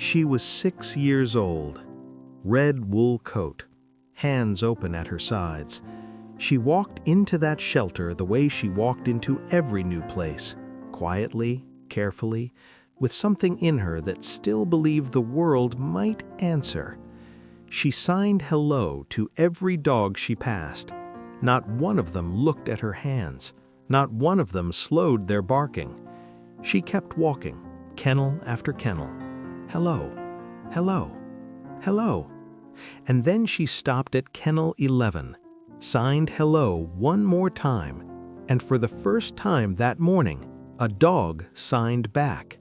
She was 6 years old. Red wool coat, hands open at her sides. She walked into that shelter the way she walked into every new place, quietly, carefully, with something in her that still believed the world might answer. She signed hello to every dog she passed. Not one of them looked at her hands. Not one of them slowed their barking. She kept walking, kennel after kennel. Hello, hello, hello. And then she stopped at kennel 11, signed hello one more time, and for the first time that morning, a dog signed back.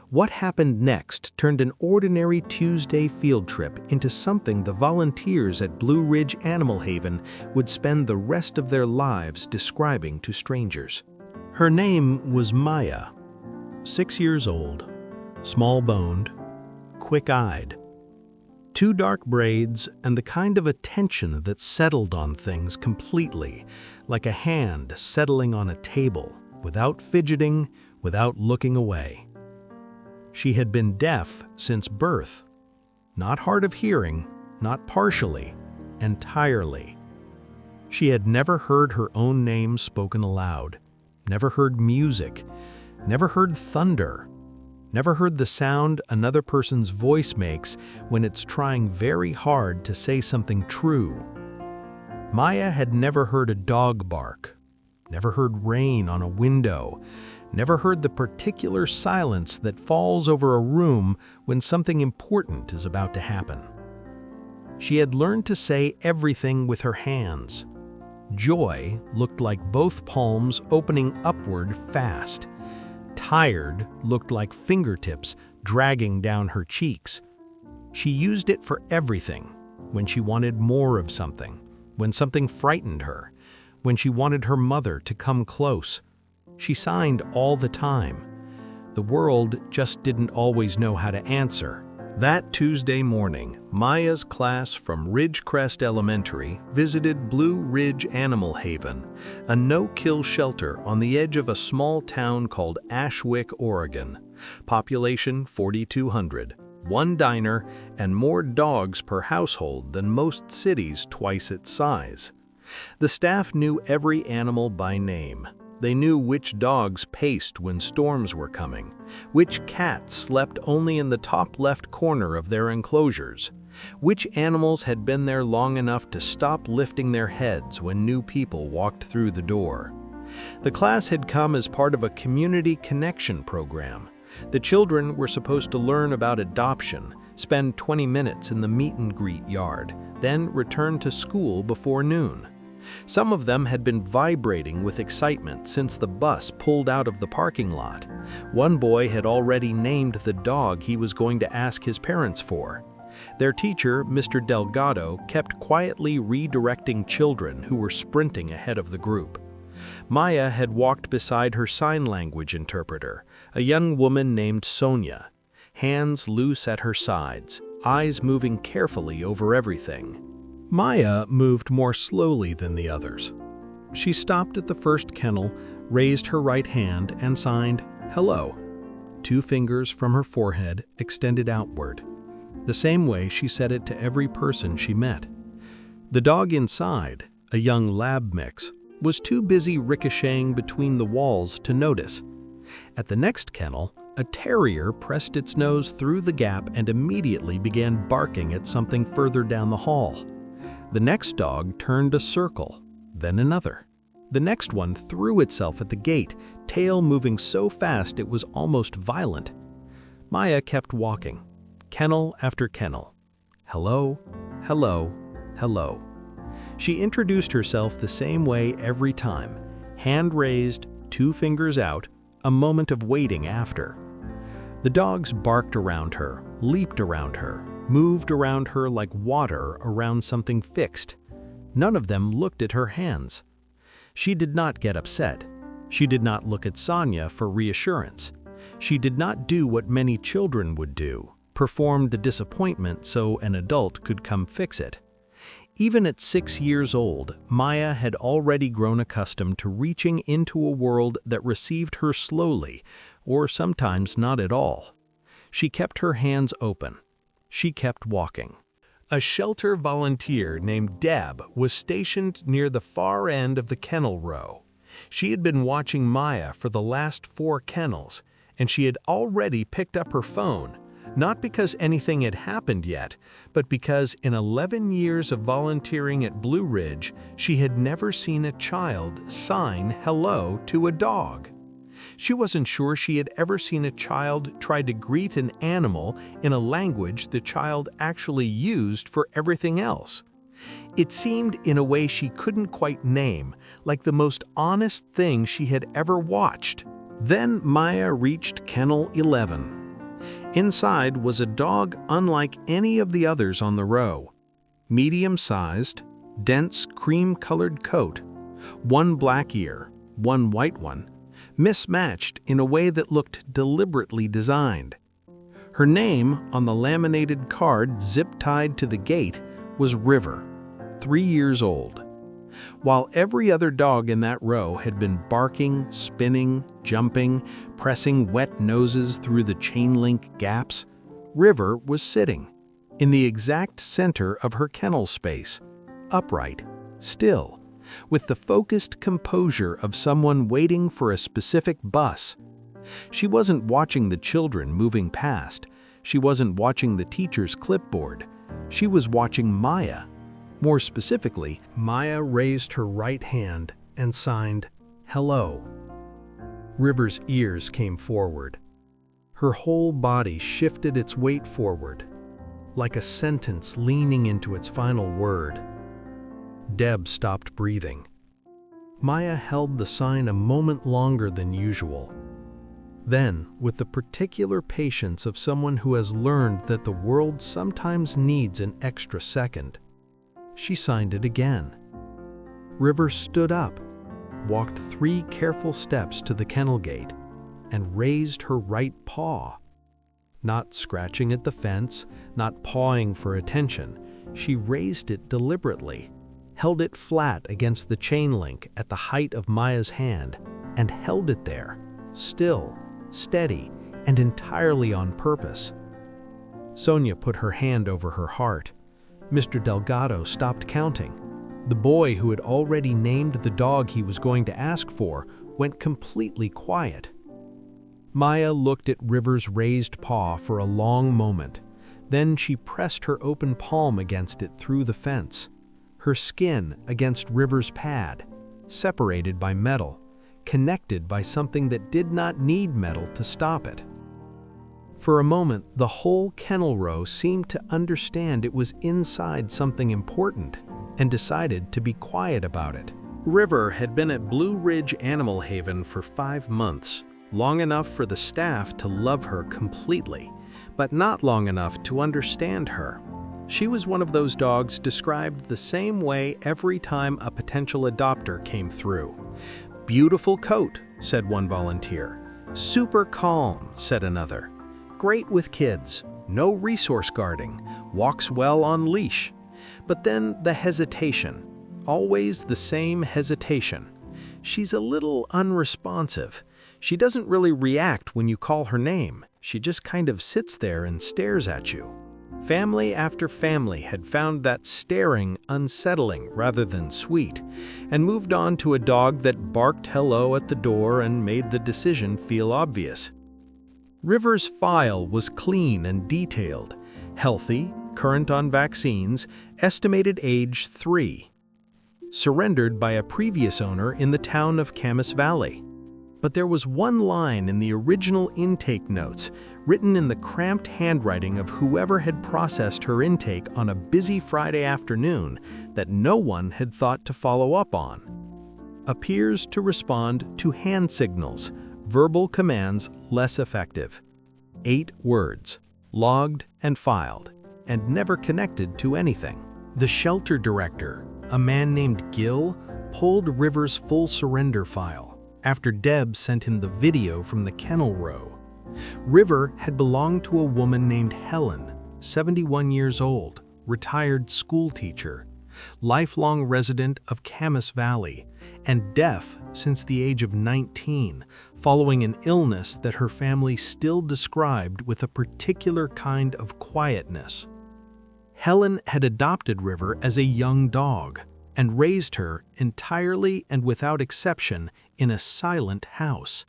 What happened next turned an ordinary Tuesday field trip into something the volunteers at Blue Ridge Animal Haven would spend the rest of their lives describing to strangers. Her name was Maya, 6 years old, small-boned, quick-eyed. 2 dark braids and the kind of attention that settled on things completely, like a hand settling on a table, without fidgeting, without looking away. She had been deaf since birth, not hard of hearing, not partially, entirely. She had never heard her own name spoken aloud, never heard music, never heard thunder, never heard the sound another person's voice makes when it's trying very hard to say something true. Maya had never heard a dog bark, never heard rain on a window, never heard the particular silence that falls over a room when something important is about to happen. She had learned to say everything with her hands. Joy looked like both palms opening upward fast. Tired looked like fingertips dragging down her cheeks. She used it for everything, when she wanted more of something, when something frightened her, when she wanted her mother to come close. She signed all the time. The world just didn't always know how to answer. That Tuesday morning, Maya's class from Ridgecrest Elementary visited Blue Ridge Animal Haven, a no-kill shelter on the edge of a small town called Ashwick, Oregon. Population 4,200, 1 diner, and more dogs per household than most cities twice its size. The staff knew every animal by name. They knew which dogs paced when storms were coming, which cats slept only in the top left corner of their enclosures, which animals had been there long enough to stop lifting their heads when new people walked through the door. The class had come as part of a community connection program. The children were supposed to learn about adoption, spend 20 minutes in the meet-and-greet yard, then return to school before noon. Some of them had been vibrating with excitement since the bus pulled out of the parking lot. One boy had already named the dog he was going to ask his parents for. Their teacher, Mr. Delgado, kept quietly redirecting children who were sprinting ahead of the group. Maya had walked beside her sign language interpreter, a young woman named Sonia, hands loose at her sides, eyes moving carefully over everything. Maya moved more slowly than the others. She stopped at the first kennel, raised her right hand, and signed, "Hello." 2 fingers from her forehead extended outward, the same way she said it to every person she met. The dog inside, a young lab mix, was too busy ricocheting between the walls to notice. At the next kennel, a terrier pressed its nose through the gap and immediately began barking at something further down the hall. The next dog turned a circle, then another. The next one threw itself at the gate, tail moving so fast it was almost violent. Maya kept walking, kennel after kennel. Hello, hello, hello. She introduced herself the same way every time, hand raised, 2 fingers out, a moment of waiting after. The dogs barked around her, leaped around her, moved around her like water around something fixed. None of them looked at her hands. She did not get upset. She did not look at Sonia for reassurance. She did not do what many children would do, perform the disappointment so an adult could come fix it. Even at 6 years old, Maya had already grown accustomed to reaching into a world that received her slowly, or sometimes not at all. She kept her hands open. She kept walking. A shelter volunteer named Deb was stationed near the far end of the kennel row. She had been watching Maya for the last 4 kennels, and she had already picked up her phone, not because anything had happened yet, but because in 11 years of volunteering at Blue Ridge, she had never seen a child sign hello to a dog. She wasn't sure she had ever seen a child try to greet an animal in a language the child actually used for everything else. It seemed in a way she couldn't quite name, like the most honest thing she had ever watched. Then Maya reached Kennel 11. Inside was a dog unlike any of the others on the row. Medium-sized, dense cream-colored coat, one black ear, one white one, mismatched in a way that looked deliberately designed. Her name on the laminated card zip-tied to the gate was River, 3 years old. While every other dog in that row had been barking, spinning, jumping, pressing wet noses through the chain-link gaps, River was sitting, in the exact center of her kennel space, upright, still, with the focused composure of someone waiting for a specific bus. She wasn't watching the children moving past. She wasn't watching the teacher's clipboard. She was watching Maya. More specifically, Maya raised her right hand and signed, "Hello." River's ears came forward. Her whole body shifted its weight forward, like a sentence leaning into its final word. Deb stopped breathing. Maya held the sign a moment longer than usual. Then, with the particular patience of someone who has learned that the world sometimes needs an extra second, she signed it again. River stood up, walked 3 careful steps to the kennel gate, and raised her right paw. Not scratching at the fence, not pawing for attention, she raised it deliberately, held it flat against the chain link at the height of Maya's hand, and held it there, still, steady, and entirely on purpose. Sonia put her hand over her heart. Mr. Delgado stopped counting. The boy who had already named the dog he was going to ask for went completely quiet. Maya looked at River's raised paw for a long moment. Then she pressed her open palm against it through the fence, her skin against River's pad, separated by metal, connected by something that did not need metal to stop it. For a moment, the whole kennel row seemed to understand it was inside something important and decided to be quiet about it. River had been at Blue Ridge Animal Haven for 5 months, long enough for the staff to love her completely, but not long enough to understand her. She was one of those dogs described the same way every time a potential adopter came through. "Beautiful coat," said one volunteer. "Super calm," said another. "Great with kids, no resource guarding, walks well on leash." But then the hesitation, always the same hesitation. "She's a little unresponsive. She doesn't really react when you call her name. She just kind of sits there and stares at you." Family after family had found that staring unsettling rather than sweet, and moved on to a dog that barked hello at the door and made the decision feel obvious. River's file was clean and detailed, healthy, current on vaccines, estimated age 3. Surrendered by a previous owner in the town of Camas Valley. But there was one line in the original intake notes, written in the cramped handwriting of whoever had processed her intake on a busy Friday afternoon, that no one had thought to follow up on. Appears to respond to hand signals, verbal commands less effective. 8 words, logged and filed, and never connected to anything. The shelter director, a man named Gil, pulled River's full surrender file after Deb sent him the video from the kennel row. River had belonged to a woman named Helen, 71 years old, retired school teacher. lifelong resident of Camas Valley, and deaf since the age of 19, following an illness that her family still described with a particular kind of quietness. Helen had adopted River as a young dog and raised her entirely and without exception in a silent house.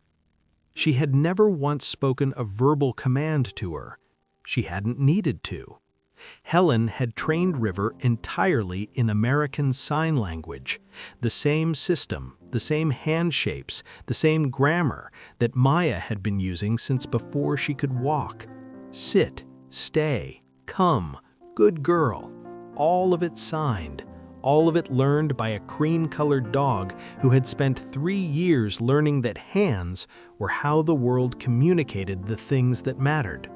She had never once spoken a verbal command to her. She hadn't needed to. Helen had trained River entirely in American Sign Language, the same system, the same hand shapes, the same grammar that Maya had been using since before she could walk. Sit, stay, come, good girl, all of it signed, all of it learned by a cream-colored dog who had spent 3 years learning that hands were how the world communicated the things that mattered.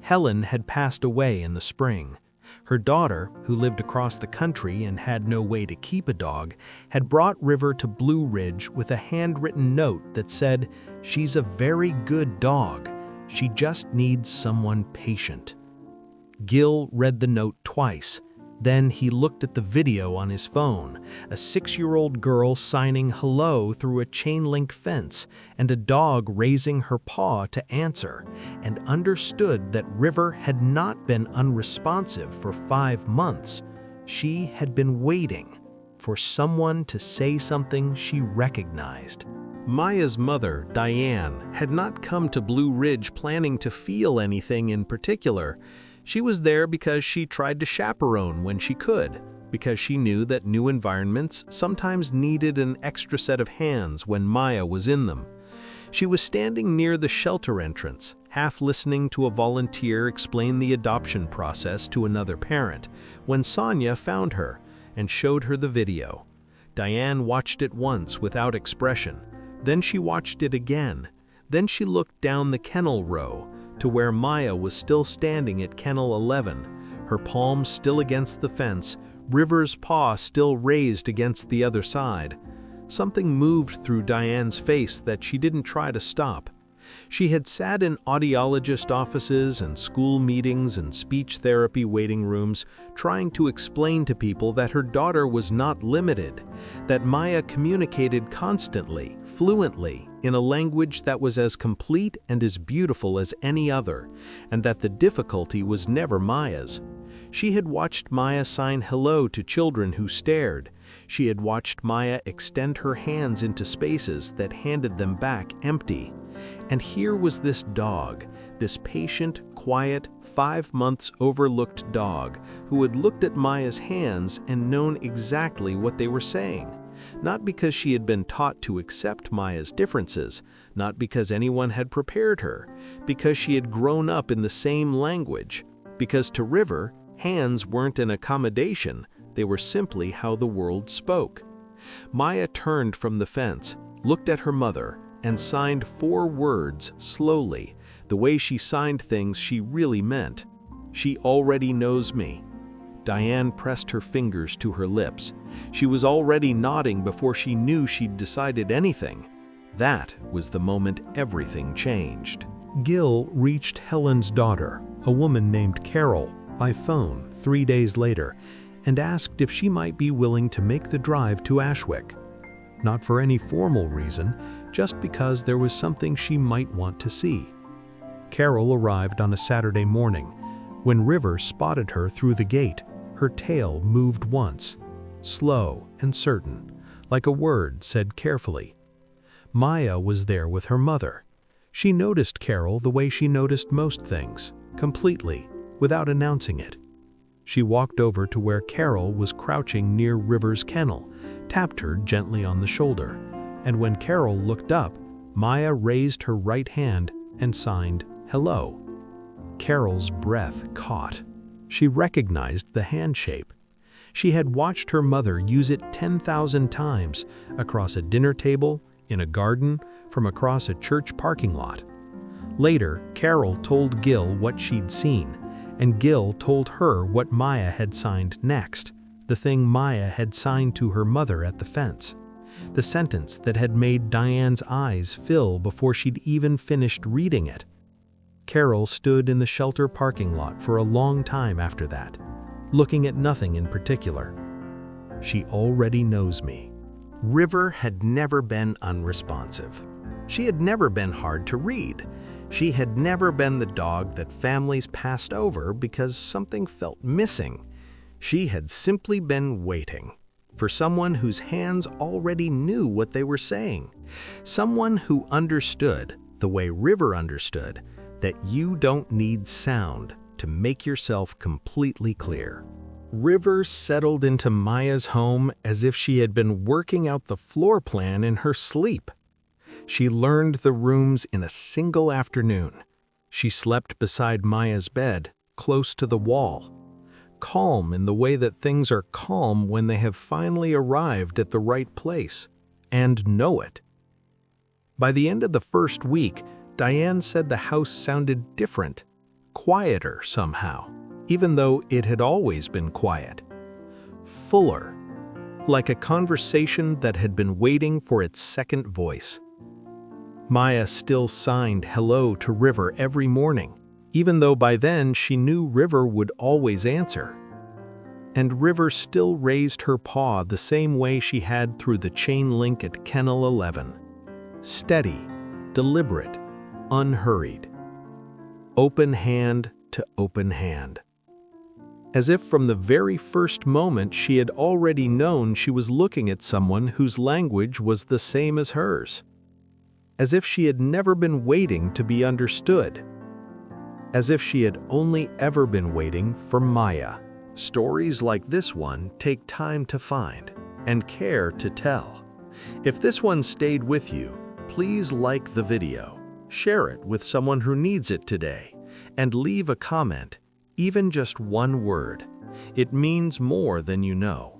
Helen had passed away in the spring. Her daughter, who lived across the country and had no way to keep a dog, had brought River to Blue Ridge with a handwritten note that said, "She's a very good dog. She just needs someone patient." Gil read the note twice. Then he looked at the video on his phone, a 6-year-old girl signing hello through a chain-link fence and a dog raising her paw to answer, and understood that River had not been unresponsive for 5 months. She had been waiting for someone to say something she recognized. Maya's mother, Diane, had not come to Blue Ridge planning to feel anything in particular. She was there because she tried to chaperone when she could, because she knew that new environments sometimes needed an extra set of hands when Maya was in them. She was standing near the shelter entrance, half listening to a volunteer explain the adoption process to another parent, when Sonia found her and showed her the video. Diane watched it once without expression. Then she watched it again. Then she looked down the kennel row to where Maya was still standing at kennel 11, her palm still against the fence, River's paw still raised against the other side. Something moved through Diane's face that she didn't try to stop. She had sat in audiologist offices and school meetings and speech therapy waiting rooms trying to explain to people that her daughter was not limited, that Maya communicated constantly, fluently, in a language that was as complete and as beautiful as any other, and that the difficulty was never Maya's. She had watched Maya sign hello to children who stared. She had watched Maya extend her hands into spaces that handed them back empty. And here was this dog, this patient, quiet, 5 months overlooked dog who had looked at Maya's hands and known exactly what they were saying. Not because she had been taught to accept Maya's differences, not because anyone had prepared her, because she had grown up in the same language, because to River, hands weren't an accommodation, they were simply how the world spoke. Maya turned from the fence, looked at her mother, and signed 4 words slowly, the way she signed things she really meant. "She already knows me." Diane pressed her fingers to her lips. She was already nodding before she knew she'd decided anything. That was the moment everything changed. Gil reached Helen's daughter, a woman named Carol, by phone 3 days later, and asked if she might be willing to make the drive to Ashwick. Not for any formal reason, just because there was something she might want to see. Carol arrived on a Saturday morning. When River spotted her through the gate, her tail moved once, slow and certain, like a word said carefully. Maya was there with her mother. She noticed Carol the way she noticed most things, completely, without announcing it. She walked over to where Carol was crouching near River's kennel, tapped her gently on the shoulder, and when Carol looked up, Maya raised her right hand and signed hello. Carol's breath caught. She recognized the hand shape. She had watched her mother use it 10,000 times, across a dinner table, in a garden, from across a church parking lot. Later, Carol told Gil what she'd seen, and Gil told her what Maya had signed next, the thing Maya had signed to her mother at the fence. The sentence that had made Diane's eyes fill before she'd even finished reading it. Carol stood in the shelter parking lot for a long time after that, looking at nothing in particular, She already knows me. River had never been unresponsive. She had never been hard to read. She had never been the dog that families passed over because something felt missing. She had simply been waiting for someone whose hands already knew what they were saying. Someone who understood, the way River understood, that you don't need sound to make yourself completely clear. River settled into Maya's home as if she had been working out the floor plan in her sleep. She learned the rooms in a single afternoon. She slept beside Maya's bed, close to the wall. Calm in the way that things are calm when they have finally arrived at the right place, and know it. By the end of the first week, Diane said the house sounded different, quieter somehow, even though it had always been quiet. Fuller, like a conversation that had been waiting for its second voice. Maya still signed hello to River every morning, even though by then she knew River would always answer. And River still raised her paw the same way she had through the chain link at Kennel 11. Steady, deliberate, unhurried. Open hand to open hand. As if from the very first moment she had already known she was looking at someone whose language was the same as hers. As if she had never been waiting to be understood. As if she had only ever been waiting for Maya. Stories like this one take time to find and care to tell. If this one stayed with you, please like the video, share it with someone who needs it today, and leave a comment, even just one word. It means more than you know.